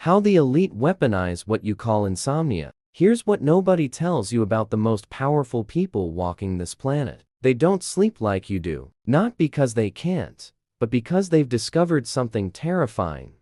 How the elite weaponize what you call insomnia. Here's what nobody tells you about the most powerful people walking this planet. They don't sleep like you do. Not because they can't, but because they've discovered something terrifying.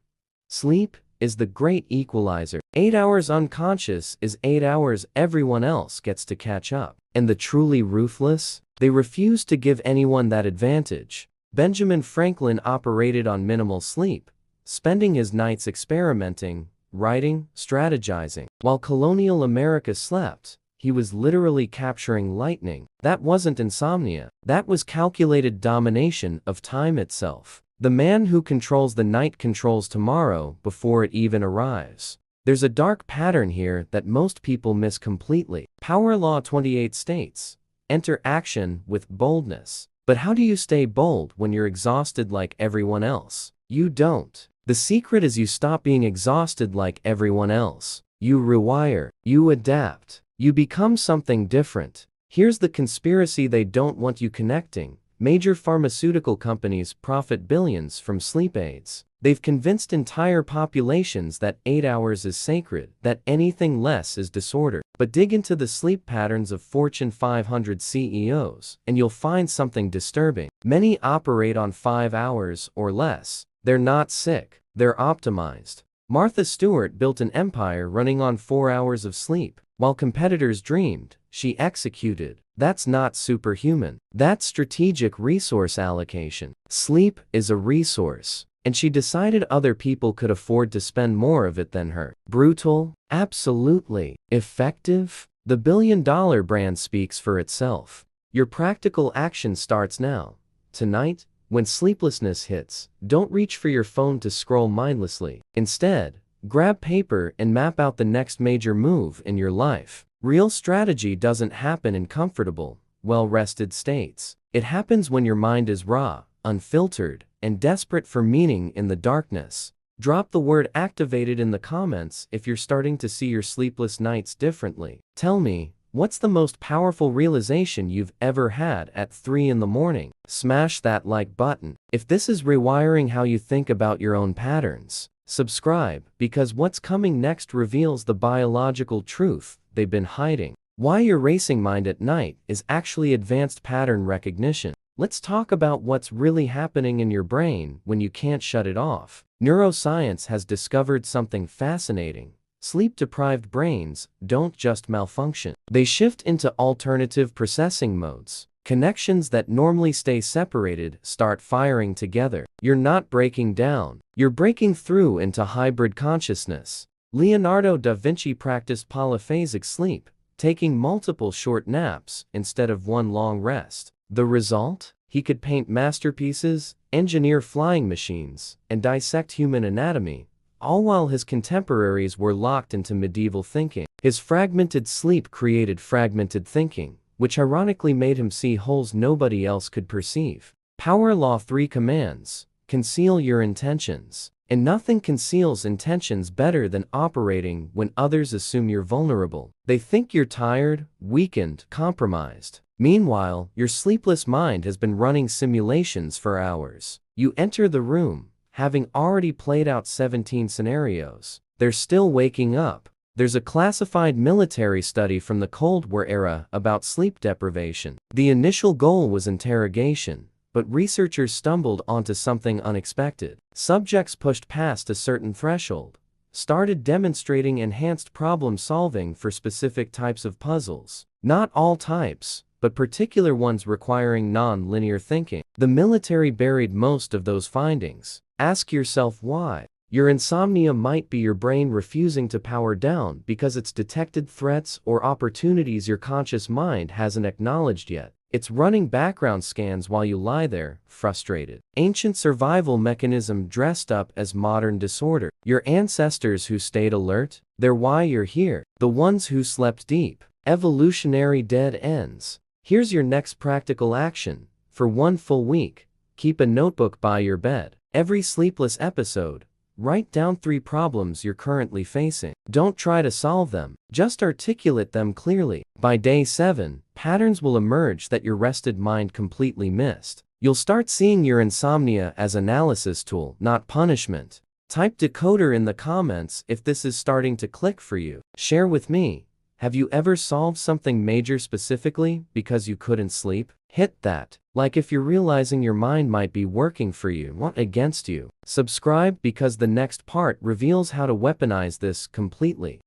Sleep is the great equalizer. 8 hours unconscious is 8 hours everyone else gets to catch up. And the truly ruthless? They refuse to give anyone that advantage. Benjamin Franklin operated on minimal sleep, spending his nights experimenting, writing, strategizing. While colonial America slept, he was literally capturing lightning. That wasn't insomnia. That was calculated domination of time itself. The man who controls the night controls tomorrow before it even arrives. There's a dark pattern here that most people miss completely. Power Law 28 states, enter action with boldness. But how do you stay bold when you're exhausted like everyone else? You don't. The secret is you stop being exhausted like everyone else. You rewire. You adapt. You become something different. Here's the conspiracy they don't want you connecting. Major pharmaceutical companies profit billions from sleep aids. They've convinced entire populations that 8 hours is sacred, that anything less is disorder. But dig into the sleep patterns of Fortune 500 CEOs, and you'll find something disturbing. Many operate on 5 hours or less. They're not sick, they're optimized. Martha Stewart built an empire running on 4 hours of sleep. While competitors dreamed, she executed. That's not superhuman. That's strategic resource allocation. Sleep is a resource, and she decided other people could afford to spend more of it than her. Brutal? Absolutely. Effective? The billion-dollar brand speaks for itself. Your practical action starts now. Tonight, when sleeplessness hits, don't reach for your phone to scroll mindlessly. Instead, grab paper and map out the next major move in your life. Real strategy doesn't happen in comfortable, well-rested states. It happens when your mind is raw, unfiltered, and desperate for meaning in the darkness. Drop the word activated in the comments if you're starting to see your sleepless nights differently. Tell me, what's the most powerful realization you've ever had at 3 in the morning? Smash that like button. If this is rewiring how you think about your own patterns, subscribe, because what's coming next reveals the biological truth they've been hiding. Why your racing mind at night is actually advanced pattern recognition. Let's talk about what's really happening in your brain when you can't shut it off. Neuroscience has discovered something fascinating. Sleep-deprived brains don't just malfunction. They shift into alternative processing modes. Connections that normally stay separated start firing together. You're not breaking down. You're breaking through into hybrid consciousness. Leonardo da Vinci practiced polyphasic sleep, taking multiple short naps instead of one long rest. The result? He could paint masterpieces, engineer flying machines, and dissect human anatomy, all while his contemporaries were locked into medieval thinking. His fragmented sleep created fragmented thinking, which ironically made him see holes nobody else could perceive. Power Law 3 commands, conceal your intentions. And nothing conceals intentions better than operating when others assume you're vulnerable. They think you're tired, weakened, compromised. Meanwhile, your sleepless mind has been running simulations for hours. You enter the room, having already played out 17 scenarios. They're still waking up. There's a classified military study from the Cold War era about sleep deprivation. The initial goal was interrogation, but researchers stumbled onto something unexpected. Subjects pushed past a certain threshold, started demonstrating enhanced problem solving for specific types of puzzles. Not all types, but particular ones requiring non-linear thinking. The military buried most of those findings. Ask yourself why. Your insomnia might be your brain refusing to power down because it's detected threats or opportunities your conscious mind hasn't acknowledged yet. It's running background scans while you lie there, frustrated. Ancient survival mechanism dressed up as modern disorder. Your ancestors who stayed alert, they're why you're here. The ones who slept deep. Evolutionary dead ends. Here's your next practical action. For 1 full week, keep a notebook by your bed. Every sleepless episode, write down 3 problems you're currently facing. Don't try to solve them, just articulate them clearly. By day 7, patterns will emerge that your rested mind completely missed. You'll start seeing your insomnia as an analysis tool, not punishment. Type decoder in the comments if this is starting to click for you. Share with me. Have you ever solved something major specifically because you couldn't sleep? Hit that like if you're realizing your mind might be working for you, not against you. Subscribe because the next part reveals how to weaponize this completely.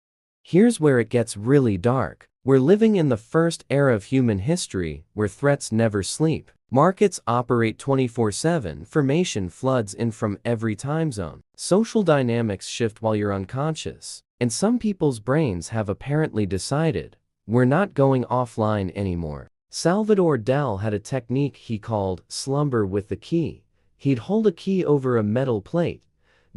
Here's where it gets really dark. We're living in the first era of human history where threats never sleep. Markets operate 24/7, information floods in from every time zone. Social dynamics shift while you're unconscious. And some people's brains have apparently decided, we're not going offline anymore. Salvador Dalí had a technique he called slumber with the key. He'd hold a key over a metal plate,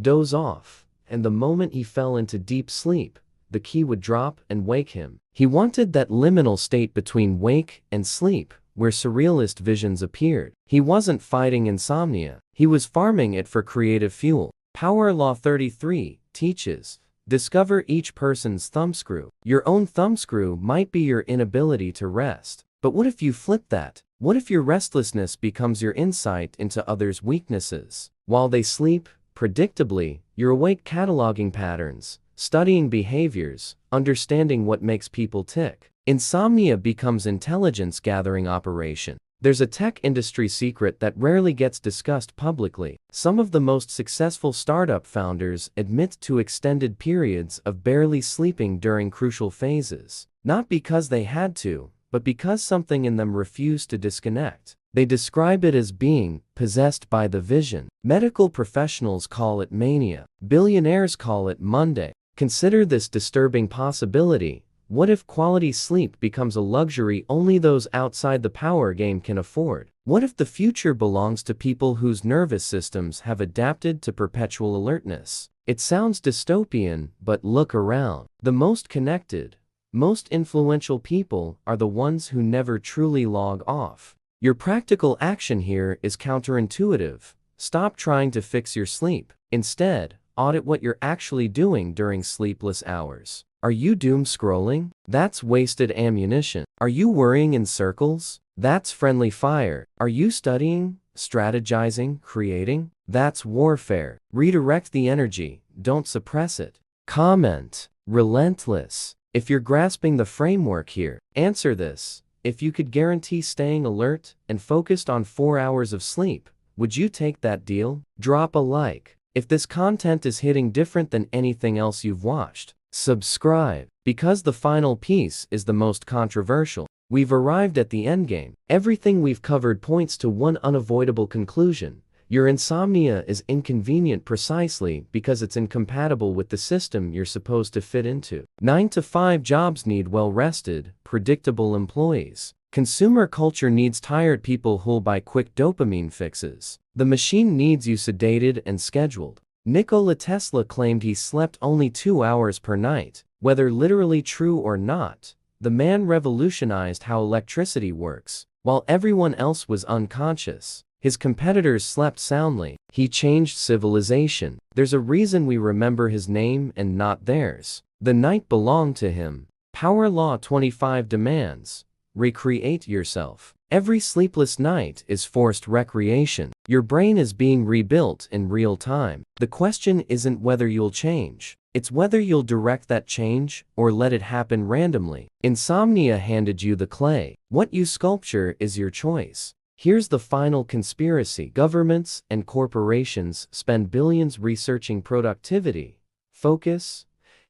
doze off, and the moment he fell into deep sleep, the key would drop and wake him. He wanted that liminal state between wake and sleep, where surrealist visions appeared. He wasn't fighting insomnia, he was farming it for creative fuel. Power Law 33 teaches, discover each person's thumbscrew. Your own thumbscrew might be your inability to rest. But what if you flip that? What if your restlessness becomes your insight into others' weaknesses? While they sleep, predictably, you're awake cataloging patterns, studying behaviors, understanding what makes people tick. Insomnia becomes intelligence gathering operation. There's a tech industry secret that rarely gets discussed publicly. Some of the most successful startup founders admit to extended periods of barely sleeping during crucial phases. Not because they had to, but because something in them refused to disconnect. They describe it as being possessed by the vision. Medical professionals call it mania. Billionaires call it Monday. Consider this disturbing possibility. What if quality sleep becomes a luxury only those outside the power game can afford? What if the future belongs to people whose nervous systems have adapted to perpetual alertness? It sounds dystopian, but look around. The most connected, most influential people are the ones who never truly log off. Your practical action here is counterintuitive. Stop trying to fix your sleep. Instead, audit what you're actually doing during sleepless hours. Are you doom scrolling? That's wasted ammunition. Are you worrying in circles? That's friendly fire. Are you studying, strategizing, creating? That's warfare. Redirect the energy, don't suppress it. Comment. Relentless. If you're grasping the framework here, answer this. If you could guarantee staying alert and focused on 4 hours of sleep, would you take that deal? Drop a like. If this content is hitting different than anything else you've watched, subscribe, because the final piece is the most controversial. We've arrived at the endgame. Everything we've covered points to one unavoidable conclusion. Your insomnia is inconvenient precisely because it's incompatible with the system you're supposed to fit into. 9-to-5 jobs need well-rested, predictable employees. Consumer culture needs tired people who'll buy quick dopamine fixes. The machine needs you sedated and scheduled. Nikola Tesla claimed he slept only 2 hours per night. Whether literally true or not, the man revolutionized how electricity works. While everyone else was unconscious, his competitors slept soundly. He changed civilization. There's a reason we remember his name and not theirs. The night belonged to him. Power Law 25 demands, recreate yourself. Every sleepless night is forced recreation. Your brain is being rebuilt in real time. The question isn't whether you'll change. It's whether you'll direct that change or let it happen randomly. Insomnia handed you the clay. What you sculpture is your choice. Here's the final conspiracy. Governments and corporations spend billions researching productivity, focus,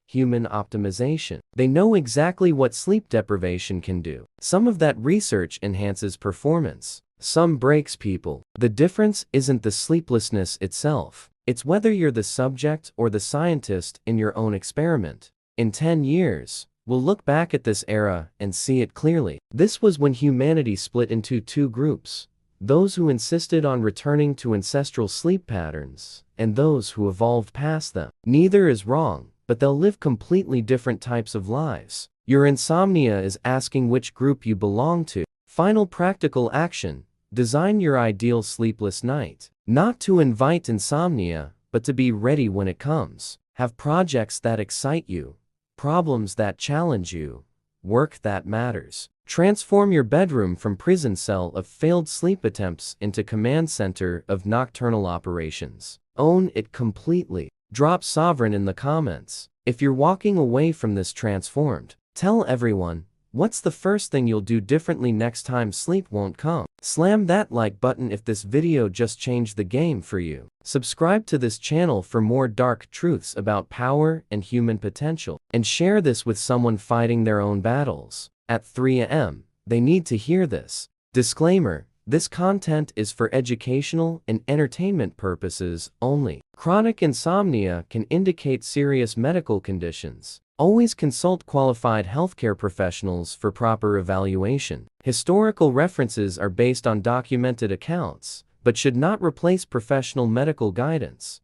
human optimization. They know exactly what sleep deprivation can do. Some of that research enhances performance. Some breaks people. The difference isn't the sleeplessness itself. It's whether you're the subject or the scientist in your own experiment. In 10 years, we'll look back at this era and see it clearly. This was when humanity split into two groups. Those who insisted on returning to ancestral sleep patterns, and those who evolved past them. Neither is wrong, but they'll live completely different types of lives. Your insomnia is asking which group you belong to. Final practical action. Design your ideal sleepless night. Not to invite insomnia, but to be ready when it comes. Have projects that excite you, problems that challenge you, work that matters. Transform your bedroom from prison cell of failed sleep attempts into command center of nocturnal operations. Own it completely. Drop sovereign in the comments. If you're walking away from this transformed, tell everyone, what's the first thing you'll do differently next time sleep won't come? Slam that like button if this video just changed the game for you. Subscribe to this channel for more dark truths about power and human potential. And share this with someone fighting their own battles. At 3 a.m., they need to hear this. Disclaimer: this content is for educational and entertainment purposes only. Chronic insomnia can indicate serious medical conditions. Always consult qualified healthcare professionals for proper evaluation. Historical references are based on documented accounts, but should not replace professional medical guidance.